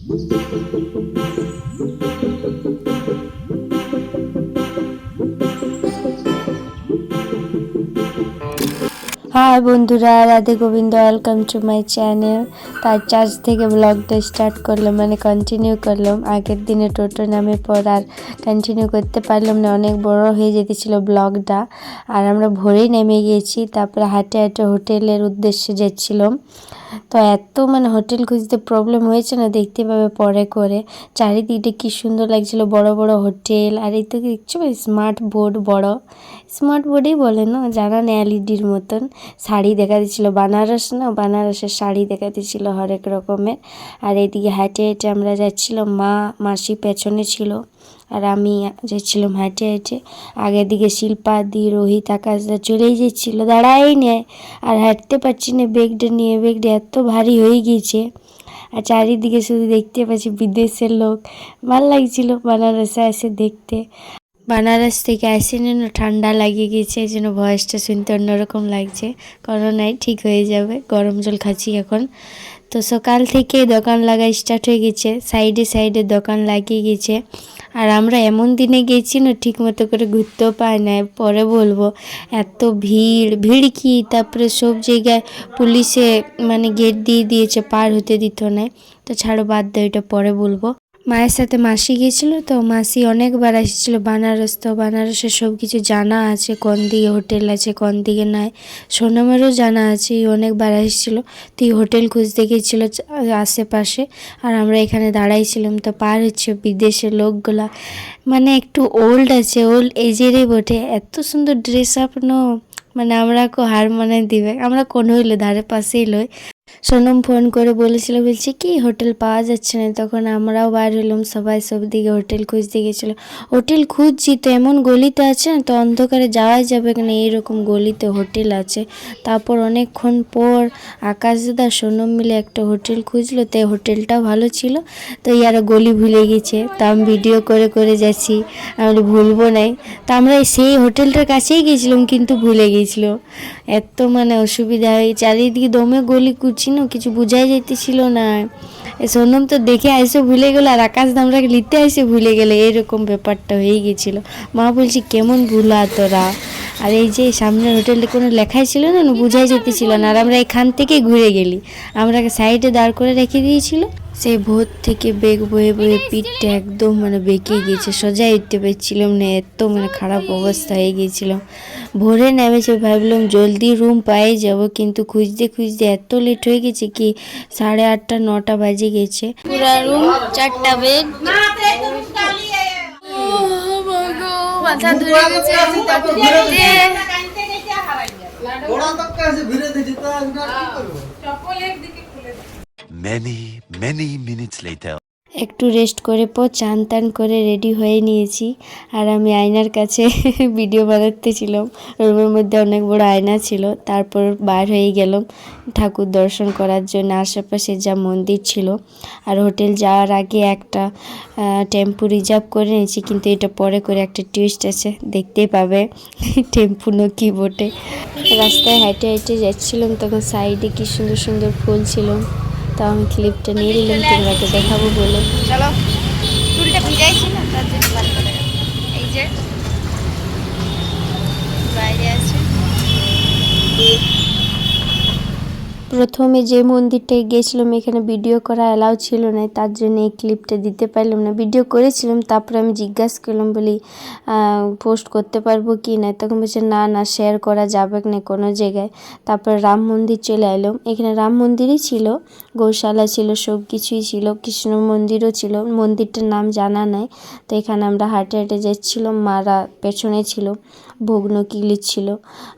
High বন্ধুরা, Radhe Govinda, welcome to my channel. তার charge থেকে ব্লগটা স্টার্ট করলাম, মানে কন্টিনিউ করলাম। আগের দিনে টোটো নামে পর আর কন্টিনিউ করতে পারলাম না, অনেক বড় হয়ে যেতেছিল ব্লগটা। আর আমরা ভোরেই নেমে গিয়েছি, তারপরে হাঁটে হাঁটে হোটেলের উদ্দেশ্যে যাচ্ছিলাম। তো এত মানে হোটেল খুঁজতে প্রবলেম হয়েছে না, দেখতে পাবে পরে করে। চারিদিকে কি সুন্দর লাগছিল, বড় বড় হোটেল। আর এই তো দেখছো স্মার্ট বোর্ড, বড় স্মার্ট বোর্ডই বলে না, জানা নেই, এলইডির মতন। শাড়ি দেখা দিচ্ছিলো, বানারস না, বানারসের শাড়ি দেখা দিচ্ছিলো হরেক রকমের। আর এইদিকে হেঁটে হেঁটে আমরা যাচ্ছিলাম, মাসি পেছনে ছিল আর আমি যাচ্ছিলাম হেঁটে হেঁটে। আগের দিকে শিল্পা দি, রোহিত, আকাশদা চলেই যাচ্ছিলো, দাঁড়াই নেয়। আর হাঁটতে পারছি না ব্যাগটা নিয়ে, ব্যাগটা এত ভারী হয়ে গিয়েছে। আর চারিদিকে শুধু দেখতে পাচ্ছি বিদেশের লোক। ভাল লাগছিল বানারসে এসে দেখতে। বানারস থেকে আসেনি না, ঠান্ডা লাগিয়ে গিয়েছে, এই জন্য ভয়েসটা শুনতে অন্যরকম লাগছে। করোনায় ঠিক হয়ে যাবে, গরম জল খাচ্ছি এখন। তো সকাল থেকে দোকান লাগা স্টার্ট হয়ে গেছে, সাইডে সাইডে দোকান লাগিয়ে গেছে। আর আমরা এমন দিনে গেছি না, ঠিক মতো করে ঘুরতেও পাই না, পরে বলবো। এত ভিড়, ভিড় কি, তারপরে সব জায়গায় পুলিশে মানে গেট দিয়ে দিয়েছে, পার হতে দিত না। তো ছাড়ো, বাদ দাও, এটা পরে বলবো। মায়ের সাথে মাসি গিয়েছিল, তো মাসি অনেকবার এসেছিল বানারস। তো বানারসের সব কিছু জানা আছে, কোন দিকে হোটেল আছে কোন দিকে নাই। সোনামেরও জানা আছে, অনেকবার এসেছিলো। তো এই হোটেল খুঁজতে গিয়েছিল আশেপাশে, আর আমরা এখানে দাঁড়াইছিলাম। তো পার হচ্ছে বিদেশের লোকগুলা, মানে একটু ওল্ড আছে, ওল্ড এজেরই বটে। এত সুন্দর ড্রেস আপ নো, মানে আমরা হার মানায় দিবে। আমরা কোন হইলো ধারে পাশেই লই। সোনম ফোন করে বলেছিল, বলছে কি হোটেল পাওয়া যাচ্ছে না। তখন আমরাও বার হলাম, সবাই সব দিকে হোটেল খুঁজতে গেছিলো। হোটেল খুঁজছি তো এমন গলিতে আছে না, তো অন্ধকারে যাওয়াই যাবে না, এইরকম গলিতে হোটেল আছে। তারপর অনেকক্ষণ পর আকাশ দাদা সোনম মিলে একটা হোটেল খুঁজলো, তো হোটেলটাও ভালো ছিল। তো ইয়ারা গলি ভুলে গেছে, তো আমি ভিডিও করে করে যাচ্ছি, আমি ভুলবো নাই। তো আমরা সেই হোটেলটার কাছেই গেছিলাম, কিন্তু ভুলে গেছিলো। এত মানে অসুবিধা হয়, চারিদিকে দমে গলি কুচি না, কিছু বোঝাই যাইতেছিল না। সোনম তো দেখে আইসে ভুলে গেলো, আর আকাশ দামরাকে নিতে আইসে ভুলে গেলো, এরকম ব্যাপারটা হয়ে গেছিলো। মা বলছি কেমন ভুলা তোরা। আর এই যে সামনের হোটেলটা কোনো লেখাই ছিল না, বোঝাই যেতেছিল না। আর আমরা এখান থেকে ঘুরে গেলি, আমরা সাইডে দাঁড় করে রেখে দিয়েছিল। সেই ভোর থেকে বেগ বয়ে বয়ে পিঠটা একদম মানে বেঁকে গিয়েছে, সোজা উঠতে পারছিলাম না, এত মানে খারাপ অবস্থা হয়ে গিয়েছিলাম। ভোরে নেমেছে, ভাবলাম জলদি রুম পাই যাব, কিন্তু খুঁজতে খুঁজতে এত লেট হয়ে গেছে কি 8:30 9টা বাজে গেছে। পুরা রুম, 4টা বেড। মাথা ধরে গেছে। Many, many minutes later. একটু রেস্ট করে পর চান টান করে রেডি হয়ে নিয়েছি। আর আমি আয়নার কাছে ভিডিও বানাতেছিলাম। রুমের মধ্যে অনেক বড় আয়না ছিল। তারপর বার হয়ে গেলাম ঠাকুর দর্শন করার জন্য, আশেপাশে যা মন্দির ছিল। আর হোটেল যাওয়ার আগে একটা টেম্পু রিজার্ভ করে নিয়েছি, কিন্তু এটা পরে করে একটা টুইস্ট আছে, দেখতেই পাবে টেম্পু না কি বটে। রাস্তায় হেঁটে হেঁটে যাচ্ছিলাম, তখন সাইডে কি সুন্দর সুন্দর ফুল ছিল। তো আমি ক্লিপটা নিয়ে নিলাম তোমাকে দেখাবো বলে। চলো, ফুলটা ভিজাইছি না, তার জন্য বার করে এই যে বাইরে আছে। প্রথমে যে মন্দিরটায় গেছিলাম, এখানে ভিডিও করা অ্যালাউ ছিল না, তার জন্য এই ক্লিপটা দিতে পারলাম না। ভিডিও করেছিলাম, তারপরে আমি জিজ্ঞাসা করলাম, বলি পোস্ট করতে পারবো কি না। তখন বলছে না না, শেয়ার করা যাবে না কোনো জায়গায়। তারপরে রাম মন্দির চলে এলাম, এখানে রাম মন্দিরই ছিল, গৌশালা ছিল, সব কিছুই ছিল, কৃষ্ণ মন্দিরও ছিল, মন্দিরটার নাম জানা নাই। তো এখানে আমরা হাঁটে হাঁটে যাচ্ছিলাম, মারা পেছনে ছিল, ভোগ নকিলি ছিল।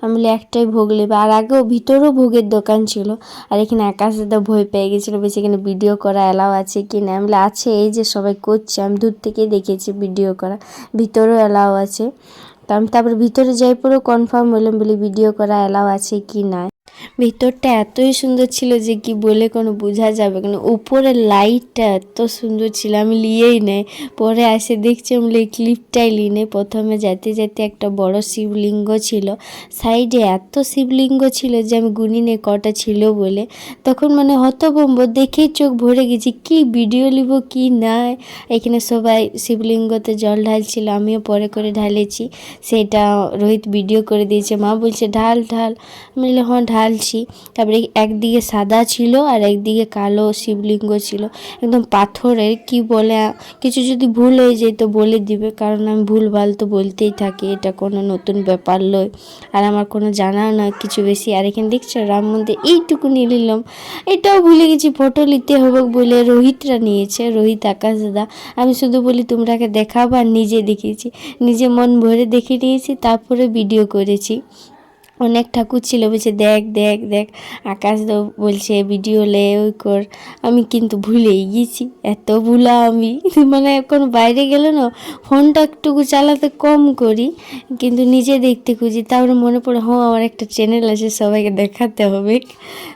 আমি বলি একটাই ভোগ নেবে। আর আগেও ভিতরেও ভোগের দোকান ছিল। আর এখানে আকাশ দাদা ভয় পেয়ে গেছিলো, বলছে এখানে ভিডিও করা অ্যালাউ আছে কি না। আমি বলি আছে, এই যে সবাই করছে, আমি দূর থেকে দেখেছি ভিডিও করা, ভিতরেও অ্যালাউ আছে। তো আমি তারপর ভিতরে যাই পরেও কনফার্ম হলাম, বলি ভিডিও করা অ্যালাউ আছে কি না। ভিতরটা এতই সুন্দর ছিল যে কি বলে কোনো বোঝা যাবে না। উপরের লাইটটা এত সুন্দর ছিল, আমি লিয়েই নেই, পরে এসে দেখছি আমি এই ক্লিপটাই লিই নেই। প্রথমে যেতে যেতে একটা বড় শিবলিঙ্গ ছিল, সাইডে এত শিবলিঙ্গ ছিল যে আমি গুনি নেই কটা ছিল বলে। তখন মানে হতভম্ব, দেখেই চোখ ভরে গেছি, কি ভিডিও নিব কি নাই। এখানে সবাই শিবলিঙ্গতে জল ঢালছিল, আমিও পরে করে ঢালেছি, সেটা রোহিত ভিডিও করে দিয়েছে। মা বলছে ঢাল ঢাল, আমি বললাম হ্যাঁ ঢালছি। তারপরে একদিকে সাদা ছিল আর একদিকে কালো শিবলিঙ্গ ছিল, একদম পাথরের। কি বলে, কিছু যদি ভুল হয়ে যায় তো বলে দিবে, কারণ আমি ভুলভাল তো বলতেই থাকি, এটা কোনো নতুন ব্যাপার লয় আর আমার কোনো জানাও না কিছু বেশি। আর এখানে দেখছো রাম মন্দির এইটুকু নিয়ে নিলাম, এটাও ভুলে গেছি ফটো নিতে হবে বলে। রোহিতরা নিয়েছে, রোহিত আকাশ দাদা। আমি শুধু বলি তোমরাকে দেখাবো, আর নিজে দেখিয়েছি, নিজে মন ভরে দেখে নিয়েছি, তারপরে ভিডিও করেছি। অনেক ঠাকুর ছিল, বলছে দেখ দেখ দেখ। আকাশ বলছে ভিডিও লে ওই কর, আমি কিন্তু ভুলেই গেছি, এত ভুলা আমি। মানে এখন বাইরে গেলে না ফোনটা একটুকু চালাতে কম করি, কিন্তু নিজে দেখতে খুঁজি। তারপরে মনে পড়ে হ্যাঁ আমার একটা চ্যানেল আছে, সবাইকে দেখাতে হবে।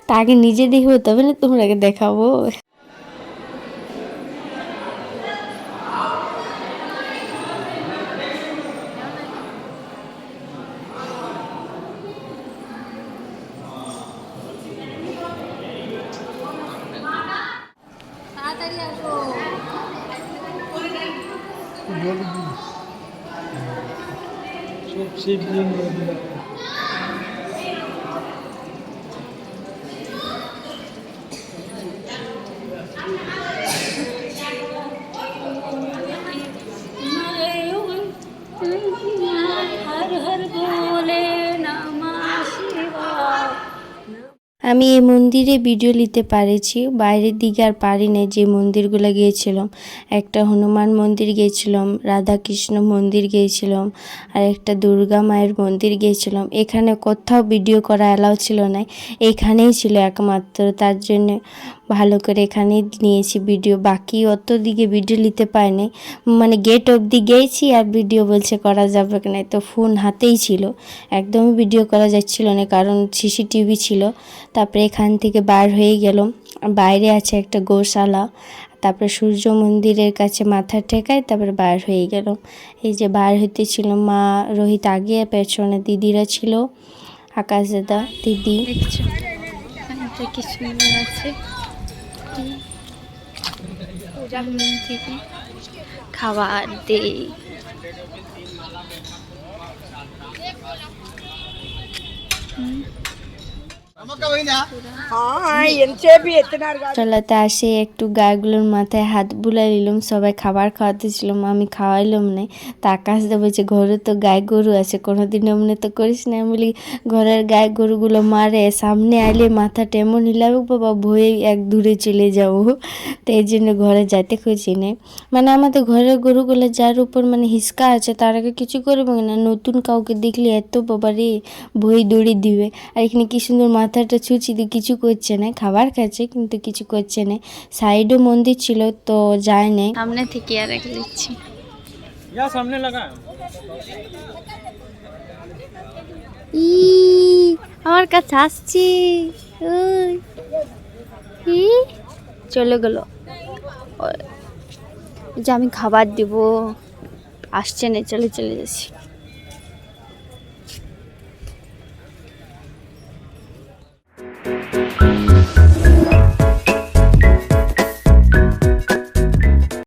তা আগে নিজে দেখবো তবে না তোমরাকে দেখাবো। আমি এই মন্দিরে ভিডিও নিতে পারেছি, বাইরের দিকে আর পারি নাই। যে মন্দিরগুলো গিয়েছিলাম, একটা হনুমান মন্দির গিয়েছিলাম, রাধাকৃষ্ণ মন্দির গিয়েছিলাম, আর একটা দুর্গা মায়ের মন্দির গিয়েছিলাম। এখানে কোথাও ভিডিও করা অ্যালাউ ছিল না, এখানেই ছিল একমাত্র, তার জন্য ভালো করে এখানেই নিয়েছি ভিডিও। বাকি অত দিকে ভিডিও নিতে পারিনি, মানে গেট অবধি গিয়েছি আর ভিডিও বলছে করা যাবে কি না, তো ফোন হাতেই ছিল, একদমই ভিডিও করা যাচ্ছিল না কারণ সিসিটিভি ছিল। তারপরে এখান থেকে বার হয়ে গেলাম, বাইরে আছে একটা গোশালা, তারপরে সূর্য মন্দিরের কাছে মাথা ঠেকায় তারপরে বার হয়ে গেলাম। এই যে বার হইতে ছিল মা, রোহিত আগে, পেছনে দিদিরা ছিল, আকাশ দাদা, দিদি। কি সুন্দর আছে, খাবার দেই। চলাতে আসে একটু গায়েগুলোর মাথায় হাত বুলাই নিলাম, সবাই খাবার খাওয়াতেছিলাম, আমি খাওয়াইলাম না। তা আকাশ দা বলছে ঘরে তো গায়ে গরু আছে, কোনোদিন এমনি তো করিস না। আমি বলি ঘরের গায়ে গরুগুলো মারে, সামনে আইলে মাথাটা এমন হিলাবে বাবা ভয়ে এক দূরে চলে যাবো, তো এই জন্য ঘরে যাইতে খুঁজি নেই। মানে আমাদের ঘরের গরুগুলো যার উপর মানে হিসকা আছে তার আগে কিছু করবে না, নতুন কাউকে দেখলে এত বাবা রে ভয় দৌড়ে দিবে। আর এখানে কি সুন্দর মাথাটা ছুঁচি দিয়ে কিছু করছে না, খাবার খাচ্ছে কিন্তু কিছু করছে না। সাইডও মন্দির ছিল তো যায় নাই, সামনে থেকে আর রেখে দিচ্ছি। সামনে লাগা আমার কাছে আসছি, চলে গেল যে আমি খাবার দিব, আসছে না, চলে চলে যাচ্ছি।